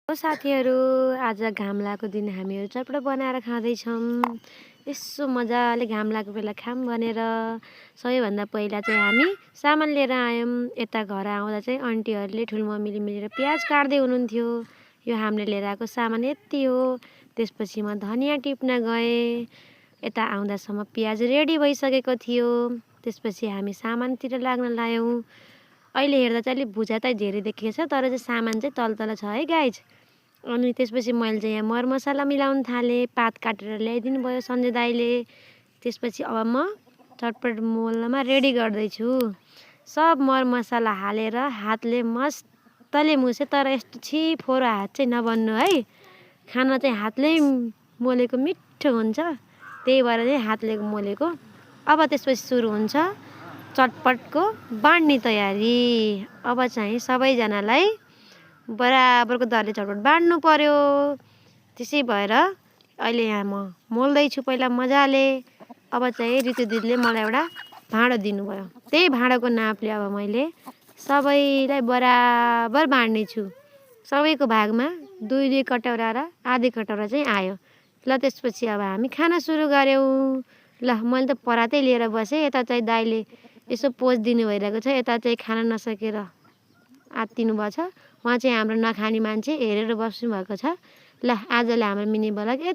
साथीहरू, आज घाम लागेको दिन हामीहरू चटपट बनाएर खाँदैछौँ। यसो मजाले घाम लागेको बेला खाऊँ भनेर सबैभन्दा पहिला चाहिँ हामी सामान लिएर आयौँ। यता घर आउँदा चाहिँ आन्टीहरूले ठुलो मम्मीले मिलेर प्याज काट्दै हुनुहुन्थ्यो। यो हामीले लिएर आएको सामान यति हो। त्यसपछि म धनियाँ टिप्न गएँ। यता आउँदासम्म प्याज रेडी भइसकेको थियो। त्यसपछि हामी सामानतिर लाग्न लायौँ। अहिले हेर्दा चाहिँ अलिक भुजा त धेरै देखिएको छ, तर चाहिँ सामान चाहिँ तल छ है गाइज। अनि त्यसपछि मैले चाहिँ यहाँ मरमसला मिलाउन थालेँ। पात काटेर ल्याइदिनु भयो सञ्जय दाइले। त्यसपछि अब म चटपट मोल्नमा रेडी गर्दैछु। सब मरमसला हालेर हातले मस्तले मुछेँ, तर यस्तो छिफोरो हात चाहिँ नबन्नु है। खाना चाहिँ हातले मोलेको मिठो हुन्छ, त्यही भएर चाहिँ हातले मोलेको। अब त्यसपछि सुरु हुन्छ चटपटको बाँड्ने तयारी। अब चाहिँ सबैजनालाई बराबरको दरले चटपट बाँड्नु पर्यो। त्यसै भएर अहिले यहाँ म मोल्दैछु पहिला मजाले। अब चाहिँ ऋतु दिदीले मलाई एउटा भाँडो दिनुभयो। त्यही भाँडोको नापले अब मैले सबैलाई बराबर बाँड्ने छु। सबैको भागमा 2-2 कटौरा र आधी कटौरा चाहिँ आयो। ल त्यसपछि अब हामी खाना सुरु गऱ्यौँ। ल मैले त परातै लिएर बसेँ। यता चाहिँ दाइले यसो पोज दिनु भइरहेको छ। यता चाहिँ खाना नसकेर आत्तिनु भएको छ। उहाँ चाहिँ हाम्रो नखाने मान्छे हेरेर बस्नु भएको छ। ल आजलाई हाम्रो मिनी ब्लग